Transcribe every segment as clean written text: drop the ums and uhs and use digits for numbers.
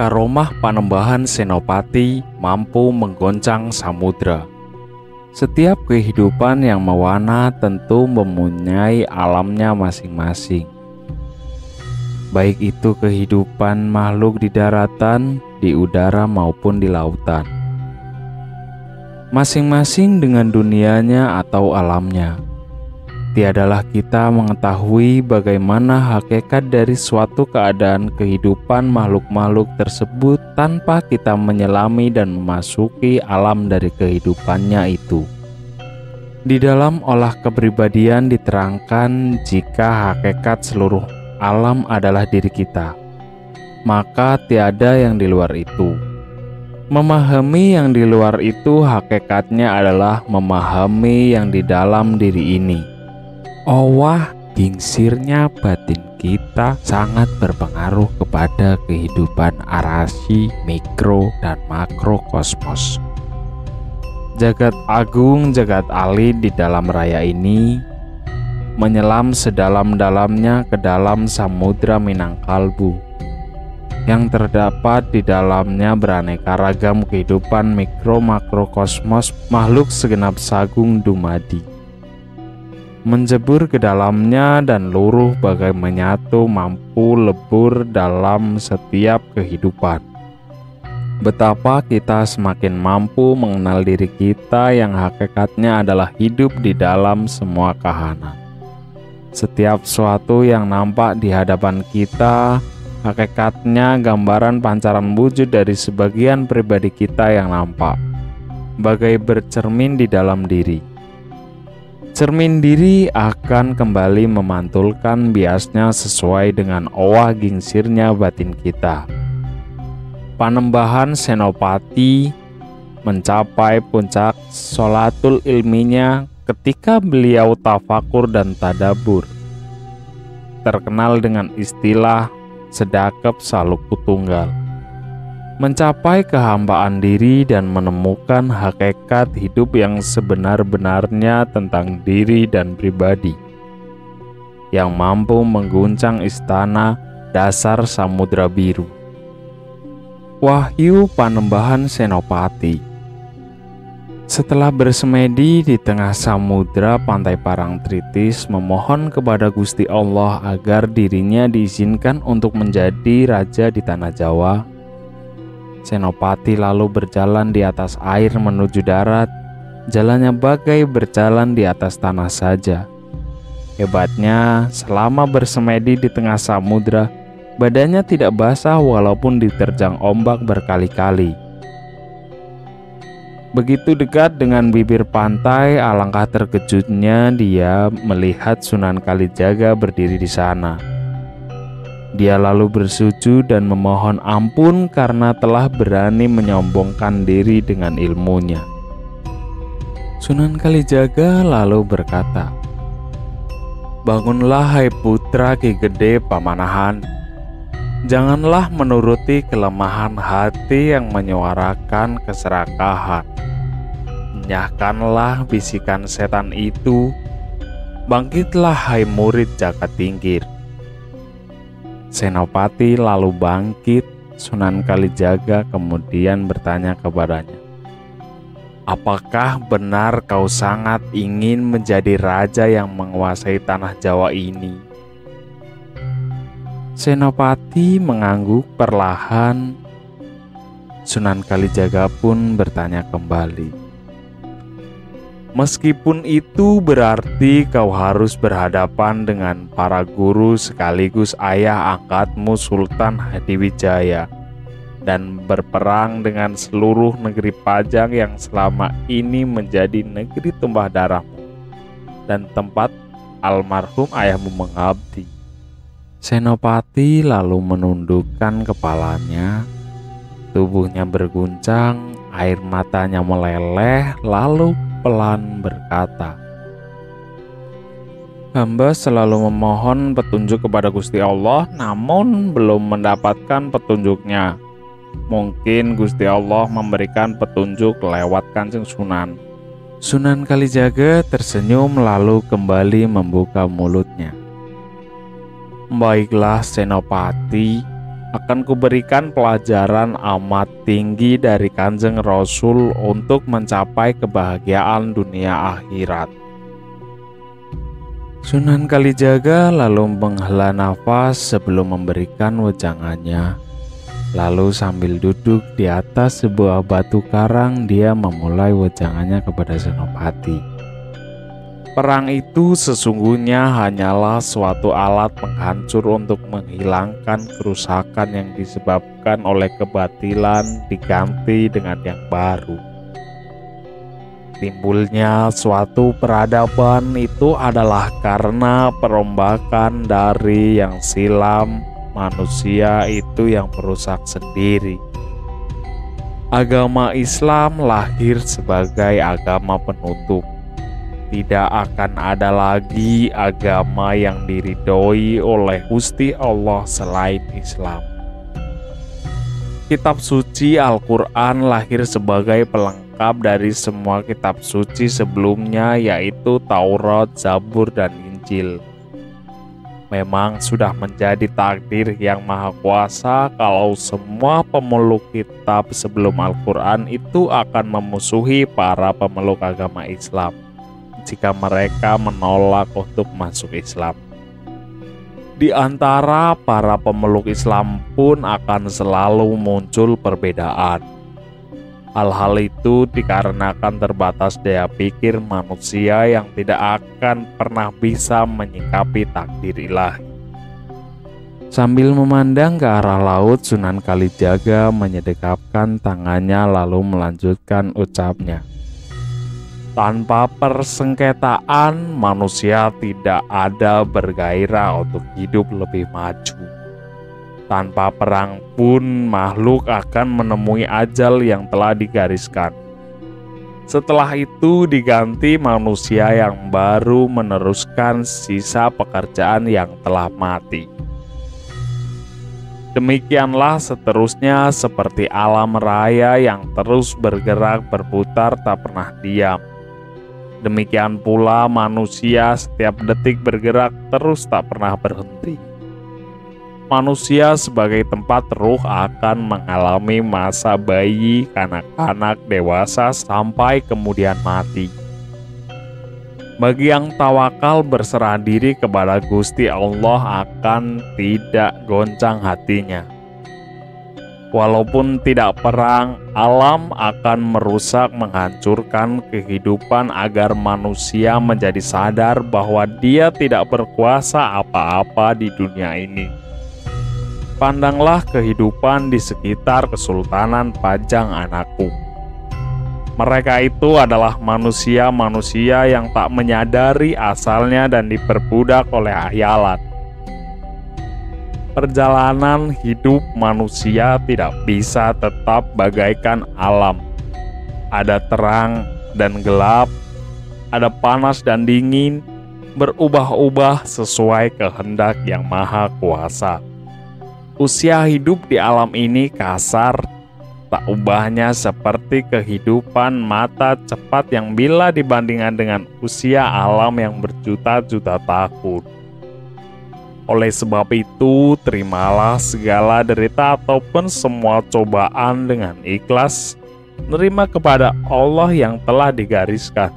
Karomah Panembahan Senopati mampu menggoncang samudra. Setiap kehidupan yang mewarna tentu mempunyai alamnya masing-masing. Baik itu kehidupan makhluk di daratan, di udara maupun di lautan. Masing-masing dengan dunianya atau alamnya. Tiadalah kita mengetahui bagaimana hakikat dari suatu keadaan kehidupan makhluk-makhluk tersebut tanpa kita menyelami dan memasuki alam dari kehidupannya itu. Di dalam olah kepribadian diterangkan jika hakikat seluruh alam adalah diri kita, maka tiada yang di luar itu. Memahami yang di luar itu hakikatnya adalah memahami yang di dalam diri ini. Wah, gingsirnya batin kita sangat berpengaruh kepada kehidupan arasi, mikro, dan makro kosmos. Jagat agung, jagat alit di dalam raya ini menyelam sedalam-dalamnya ke dalam samudra Minangkalbu, yang terdapat di dalamnya beraneka ragam kehidupan mikro makro kosmos makhluk segenap sagung dumadi. Menjebur ke dalamnya dan luruh bagai menyatu mampu lebur dalam setiap kehidupan. Betapa kita semakin mampu mengenal diri kita yang hakikatnya adalah hidup di dalam semua kahanan. Setiap sesuatu yang nampak di hadapan kita, hakikatnya gambaran pancaran wujud dari sebagian pribadi kita yang nampak, bagai bercermin di dalam diri. Cermin diri akan kembali memantulkan biasnya sesuai dengan owah gingsirnya batin kita. Panembahan Senopati mencapai puncak sholatul ilminya ketika beliau tafakur dan tadabur. Terkenal dengan istilah sedakep saluk tunggal. Mencapai kehambaan diri dan menemukan hakikat hidup yang sebenar-benarnya tentang diri dan pribadi, yang mampu mengguncang istana dasar samudra biru. Wahyu Panembahan Senopati. Setelah bersemedi di tengah samudra pantai Parangtritis, memohon kepada Gusti Allah agar dirinya diizinkan untuk menjadi raja di tanah Jawa, Senopati lalu berjalan di atas air menuju darat. Jalannya bagai berjalan di atas tanah saja. Hebatnya, selama bersemedi di tengah samudra, badannya tidak basah walaupun diterjang ombak berkali-kali. Begitu dekat dengan bibir pantai, alangkah terkejutnya dia melihat Sunan Kalijaga berdiri di sana. Dia lalu bersujud dan memohon ampun karena telah berani menyombongkan diri dengan ilmunya. Sunan Kalijaga lalu berkata, "Bangunlah hai putra Ki Gede Pamanahan. Janganlah menuruti kelemahan hati yang menyuarakan keserakahan. Enyahkanlah bisikan setan itu. Bangkitlah hai murid Jakatingkir." Senopati lalu bangkit. Sunan Kalijaga kemudian bertanya kepadanya, "Apakah benar kau sangat ingin menjadi raja yang menguasai tanah Jawa ini?" Senopati mengangguk perlahan. Sunan Kalijaga pun bertanya kembali, "Meskipun itu berarti kau harus berhadapan dengan para guru sekaligus ayah angkatmu Sultan Hadiwijaya dan berperang dengan seluruh negeri Pajang yang selama ini menjadi negeri tumpah darahmu dan tempat almarhum ayahmu mengabdi." Senopati lalu menundukkan kepalanya. Tubuhnya berguncang, air matanya meleleh, lalu pelan berkata, "Hamba selalu memohon petunjuk kepada Gusti Allah, namun belum mendapatkan petunjuknya. Mungkin Gusti Allah memberikan petunjuk lewat Kanjeng Sunan." Sunan Kalijaga tersenyum lalu kembali membuka mulutnya. "Baiklah Senopati, akan kuberikan pelajaran amat tinggi dari Kanjeng Rasul untuk mencapai kebahagiaan dunia akhirat. Sunan Kalijaga lalu menghela nafas sebelum memberikan wejangannya. Lalu sambil duduk di atas sebuah batu karang, dia memulai wejangannya kepada Senopati. Perang itu sesungguhnya hanyalah suatu alat penghancur untuk menghilangkan kerusakan yang disebabkan oleh kebatilan diganti dengan yang baru. Timbulnya suatu peradaban itu adalah karena perombakan dari yang silam. Manusia itu yang merusak sendiri. Agama Islam lahir sebagai agama penutup. Tidak akan ada lagi agama yang diridhoi oleh Gusti Allah selain Islam. Kitab suci Al-Quran lahir sebagai pelengkap dari semua kitab suci sebelumnya, yaitu Taurat, Zabur, dan Injil. Memang sudah menjadi takdir yang maha kuasa kalau semua pemeluk kitab sebelum Al-Quran itu akan memusuhi para pemeluk agama Islam jika mereka menolak untuk masuk Islam. Di antara para pemeluk Islam pun akan selalu muncul perbedaan. Hal-hal itu dikarenakan terbatas daya pikir manusia yang tidak akan pernah bisa menyikapi takdir ilahi. Sambil memandang ke arah laut, Sunan Kalijaga menyedekapkan tangannya lalu melanjutkan ucapnya. Tanpa persengketaan, manusia tidak ada bergairah untuk hidup lebih maju. Tanpa perang pun makhluk akan menemui ajal yang telah digariskan. Setelah itu diganti manusia yang baru meneruskan sisa pekerjaan yang telah mati. Demikianlah seterusnya seperti alam raya yang terus bergerak berputar tak pernah diam. Demikian pula manusia setiap detik bergerak terus tak pernah berhenti. Manusia sebagai tempat ruh akan mengalami masa bayi, kanak-kanak, dewasa, sampai kemudian mati. Bagi yang tawakal berserah diri kepada Gusti Allah akan tidak goncang hatinya. Walaupun tidak perang, alam akan merusak, menghancurkan kehidupan agar manusia menjadi sadar bahwa dia tidak berkuasa apa-apa di dunia ini. Pandanglah kehidupan di sekitar Kesultanan Pajang, anakku. Mereka itu adalah manusia-manusia yang tak menyadari asalnya dan diperbudak oleh khayalan. Perjalanan hidup manusia tidak bisa tetap bagaikan alam. Ada terang dan gelap, ada panas dan dingin, berubah-ubah sesuai kehendak yang maha kuasa. Usia hidup di alam ini kasar, tak ubahnya seperti kehidupan mata cepat yang bila dibandingkan dengan usia alam yang berjuta-juta tahun. Oleh sebab itu, terimalah segala derita ataupun semua cobaan dengan ikhlas, nerima kepada Allah yang telah digariskan.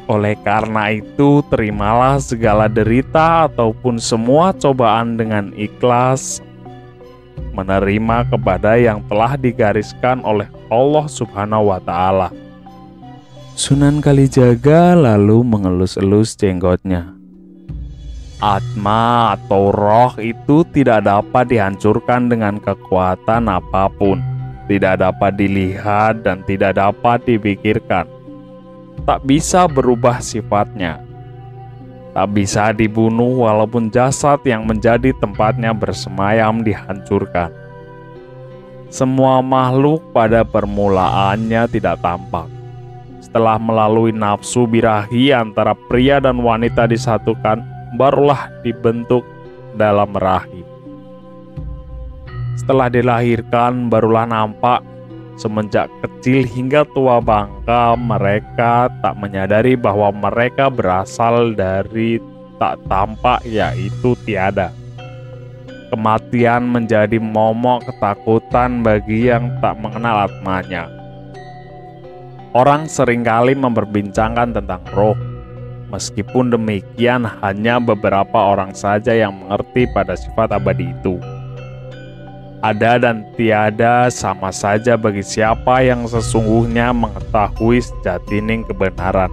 Oleh karena itu, terimalah segala derita ataupun semua cobaan dengan ikhlas, menerima kepada yang telah digariskan oleh Allah Subhanahu wa Ta'ala. Sunan Kalijaga lalu mengelus-elus jenggotnya. Atma atau roh itu tidak dapat dihancurkan dengan kekuatan apapun, tidak dapat dilihat dan tidak dapat dipikirkan. Tak bisa berubah sifatnya. Tak bisa dibunuh walaupun jasad yang menjadi tempatnya bersemayam dihancurkan. Semua makhluk pada permulaannya tidak tampak. Setelah melalui nafsu birahi antara pria dan wanita disatukan, barulah dibentuk dalam rahim. Setelah dilahirkan, barulah nampak. Semenjak kecil hingga tua bangka, mereka tak menyadari bahwa mereka berasal dari tak tampak, yaitu tiada. kematian menjadi momok ketakutan bagi yang tak mengenal atmanya. Orang seringkali memperbincangkan tentang roh. Meskipun demikian, hanya beberapa orang saja yang mengerti pada sifat abadi itu. Ada dan tiada sama saja bagi siapa yang sesungguhnya mengetahui sejatining kebenaran.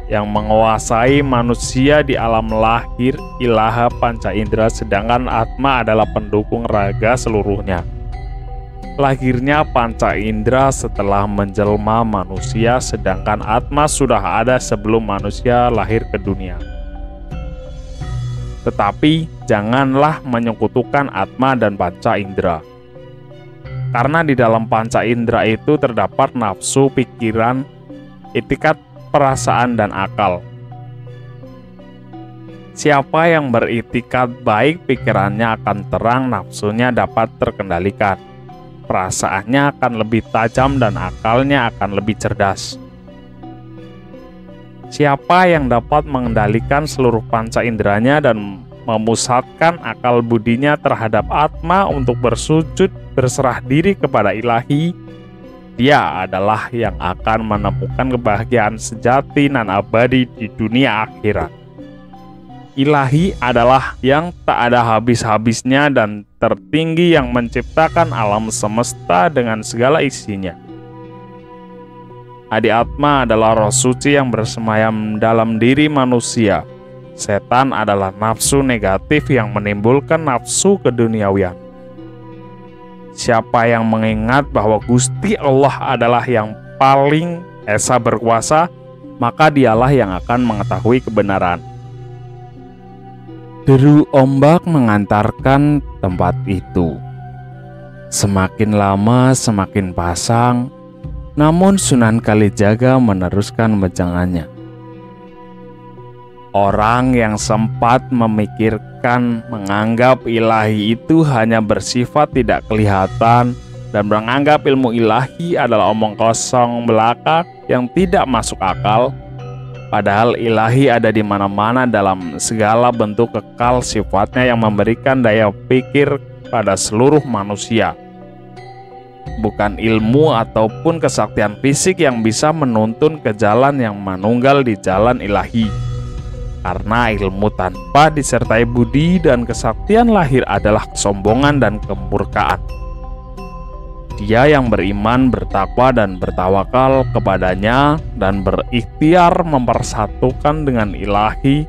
Yang menguasai manusia di alam lahir ilaha panca indera, sedangkan atma adalah pendukung raga seluruhnya. Lahirnya panca indera setelah menjelma manusia, sedangkan atma sudah ada sebelum manusia lahir ke dunia. Tetapi janganlah menyekutukan atma dan panca indera, karena di dalam panca indera itu terdapat nafsu, pikiran, itikat, perasaan, dan akal. Siapa yang beritikat baik, pikirannya akan terang, nafsunya dapat terkendalikan, perasaannya akan lebih tajam, dan akalnya akan lebih cerdas. Siapa yang dapat mengendalikan seluruh panca inderanya dan memusatkan akal budinya terhadap atma untuk bersujud berserah diri kepada ilahi, dia adalah yang akan menemukan kebahagiaan sejati nan abadi di dunia akhirat. Ilahi adalah yang tak ada habis-habisnya dan tertinggi yang menciptakan alam semesta dengan segala isinya. Adi Atma adalah roh suci yang bersemayam dalam diri manusia. Setan adalah nafsu negatif yang menimbulkan nafsu keduniawian. Siapa yang mengingat bahwa Gusti Allah adalah yang paling esa berkuasa, maka dialah yang akan mengetahui kebenaran. Deru ombak mengantarkan tempat itu. Semakin lama semakin pasang, namun Sunan Kalijaga meneruskan wejangannya. Orang yang sempat memikirkan menganggap ilahi itu hanya bersifat tidak kelihatan dan menganggap ilmu ilahi adalah omong kosong belaka yang tidak masuk akal, padahal ilahi ada di mana-mana dalam segala bentuk kekal sifatnya yang memberikan daya pikir pada seluruh manusia. Bukan ilmu ataupun kesaktian fisik yang bisa menuntun ke jalan yang manunggal di jalan ilahi. Karena ilmu tanpa disertai budi dan kesaktian lahir adalah kesombongan dan kemurkaan. Dia yang beriman, bertakwa, dan bertawakal kepadanya dan berikhtiar mempersatukan dengan ilahi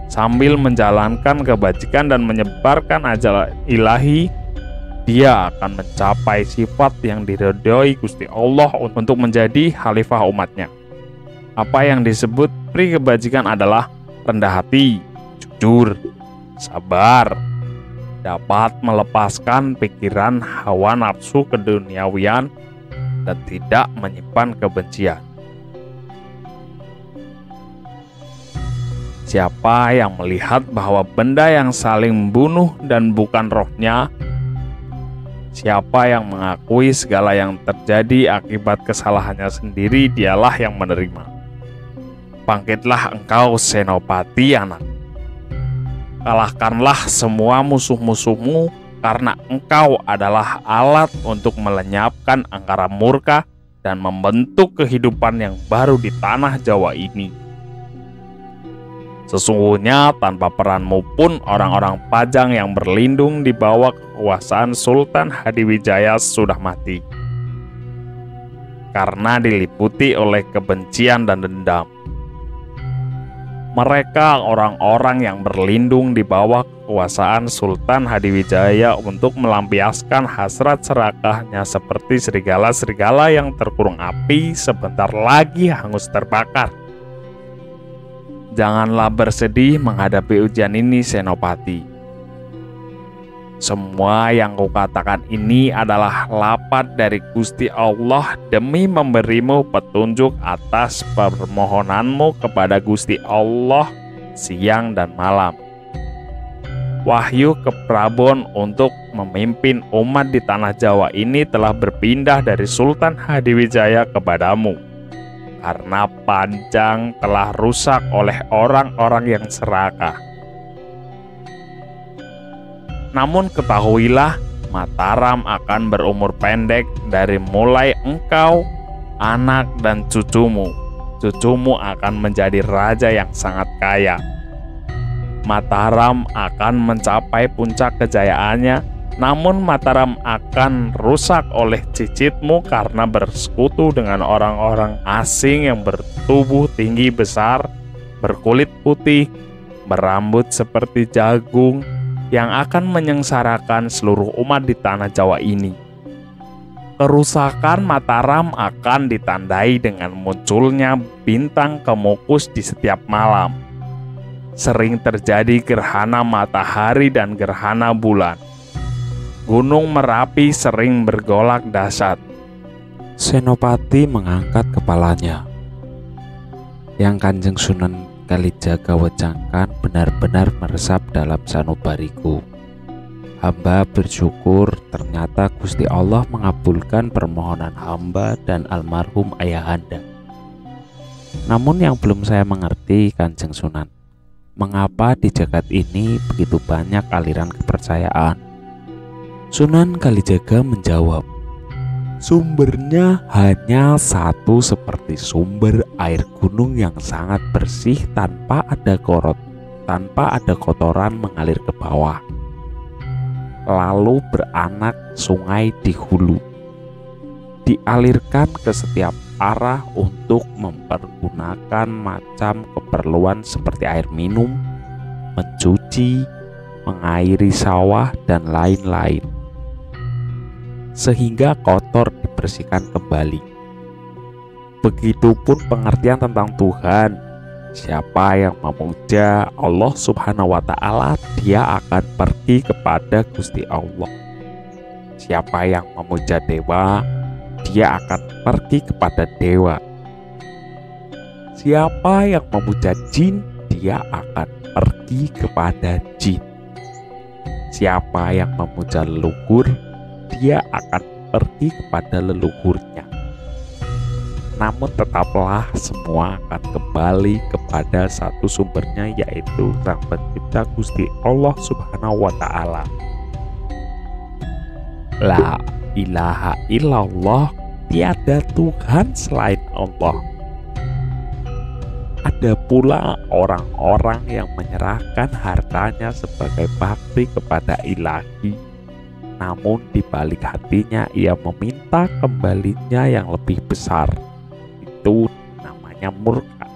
sambil menjalankan kebajikan dan menyebarkan ajaran ilahi, dia akan mencapai sifat yang diridhoi Gusti Allah untuk menjadi khalifah umatnya. Apa yang disebut pri kebajikan adalah rendah hati, jujur, sabar, dapat melepaskan pikiran hawa nafsu keduniawian, dan tidak menyimpan kebencian. Siapa yang melihat bahwa benda yang saling membunuh dan bukan rohnya, siapa yang mengakui segala yang terjadi akibat kesalahannya sendiri, dialah yang menerima. Bangkitlah engkau Senopati anak. Kalahkanlah semua musuh-musuhmu, karena engkau adalah alat untuk melenyapkan angkara murka dan membentuk kehidupan yang baru di tanah Jawa ini. Sesungguhnya tanpa peranmu pun orang-orang Pajang yang berlindung di bawah kekuasaan Sultan Hadiwijaya sudah mati, karena diliputi oleh kebencian dan dendam. Mereka orang-orang yang berlindung di bawah kekuasaan Sultan Hadiwijaya untuk melampiaskan hasrat serakahnya seperti serigala-serigala yang terkurung api sebentar lagi hangus terbakar. Janganlah bersedih menghadapi ujian ini, Senopati. Semua yang kukatakan ini adalah lapat dari Gusti Allah demi memberimu petunjuk atas permohonanmu kepada Gusti Allah siang dan malam. Wahyu keprabon untuk memimpin umat di tanah Jawa ini telah berpindah dari Sultan Hadiwijaya kepadamu, karena Pajang telah rusak oleh orang-orang yang serakah. Namun ketahuilah, Mataram akan berumur pendek dari mulai engkau, anak dan cucumu. Cucumu akan menjadi raja yang sangat kaya. Mataram akan mencapai puncak kejayaannya, namun Mataram akan rusak oleh cicitmu karena bersekutu dengan orang-orang asing yang bertubuh tinggi besar, berkulit putih, berambut seperti jagung, yang akan menyengsarakan seluruh umat di tanah Jawa ini. Kerusakan Mataram akan ditandai dengan munculnya bintang kemukus di setiap malam. Sering terjadi gerhana matahari dan gerhana bulan. Gunung Merapi sering bergolak dahsyat. Senopati mengangkat kepalanya. Yang Kanjeng Sunan Kalijaga wecangkan benar-benar meresap dalam sanubariku. Hamba bersyukur ternyata Gusti Allah mengabulkan permohonan hamba dan almarhum ayahanda. Namun yang belum saya mengerti, Kanjeng Sunan, mengapa di jagat ini begitu banyak aliran kepercayaan? Sunan Kalijaga menjawab, sumbernya hanya satu seperti sumber air gunung yang sangat bersih tanpa ada kotoran mengalir ke bawah. Lalu beranak sungai di hulu, dialirkan ke setiap arah untuk mempergunakan macam keperluan seperti air minum, mencuci, mengairi sawah, dan lain-lain, sehingga kotor dibersihkan kembali. Begitupun pengertian tentang Tuhan. Siapa yang memuja Allah Subhanahu wa Ta'ala, dia akan pergi kepada Gusti Allah. Siapa yang memuja dewa, dia akan pergi kepada dewa. Siapa yang memuja jin, dia akan pergi kepada jin. Siapa yang memuja leluhur, dia akan pergi kepada leluhurnya. Namun tetaplah semua akan kembali kepada satu sumbernya, yaitu Sang Pencipta Gusti Allah Subhanahu wa Ta'ala. La ilaha illallah, tiada Tuhan selain Allah. Ada pula orang-orang yang menyerahkan hartanya sebagai bakti kepada ilahi, namun di balik hatinya ia meminta kembalinya yang lebih besar. Itu namanya murka.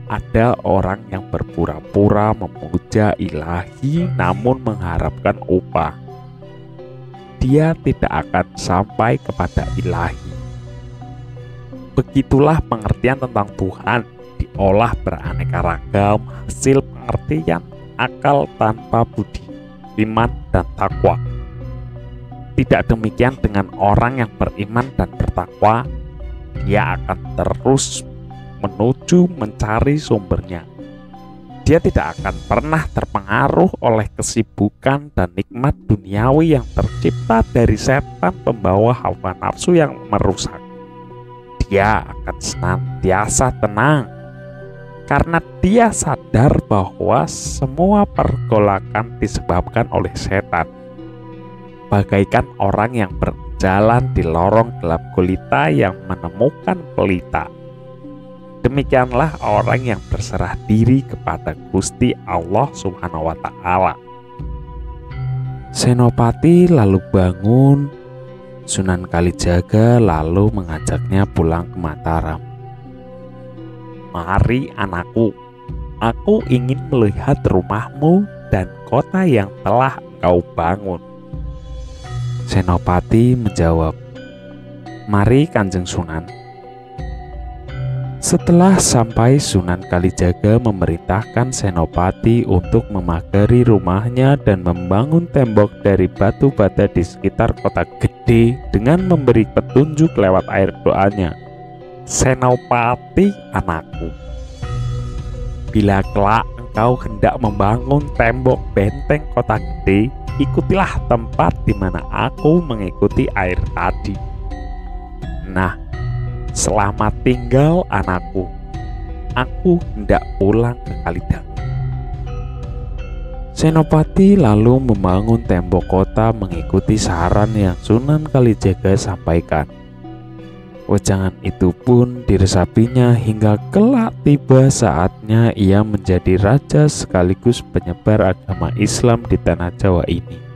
Ada orang yang berpura-pura memuja ilahi namun mengharapkan upah. Dia tidak akan sampai kepada ilahi. Begitulah pengertian tentang Tuhan, diolah beraneka ragam hasil pengertian akal tanpa budi, iman dan takwa. Tidak demikian dengan orang yang beriman dan bertakwa. Dia akan terus menuju mencari sumbernya. Dia tidak akan pernah terpengaruh oleh kesibukan dan nikmat duniawi yang tercipta dari setan pembawa hawa nafsu yang merusak. Dia akan senantiasa tenang karena dia sadar bahwa semua pergolakan disebabkan oleh setan. Bagaikan orang yang berjalan di lorong gelap gulita yang menemukan pelita. Demikianlah orang yang berserah diri kepada Gusti Allah Subhanahu wa Ta'ala. Senopati lalu bangun. Sunan Kalijaga lalu mengajaknya pulang ke Mataram. Mari anakku, aku ingin melihat rumahmu dan kota yang telah engkau bangun. Senopati menjawab, mari Kanjeng Sunan. Setelah sampai, Sunan Kalijaga memerintahkan Senopati untuk memagari rumahnya dan membangun tembok dari batu bata di sekitar kota gede dengan memberi petunjuk lewat air doanya. Senopati anakku, bila kelak engkau hendak membangun tembok benteng kota gede, ikutilah tempat di mana aku mengikuti air tadi. Nah, selamat tinggal anakku. Aku hendak pulang ke Kalidangu. Senopati lalu membangun tembok kota mengikuti saran yang Sunan Kalijaga sampaikan. Wejangan itu pun diresapinya hingga kelak tiba saatnya ia menjadi raja sekaligus penyebar agama Islam di tanah Jawa ini.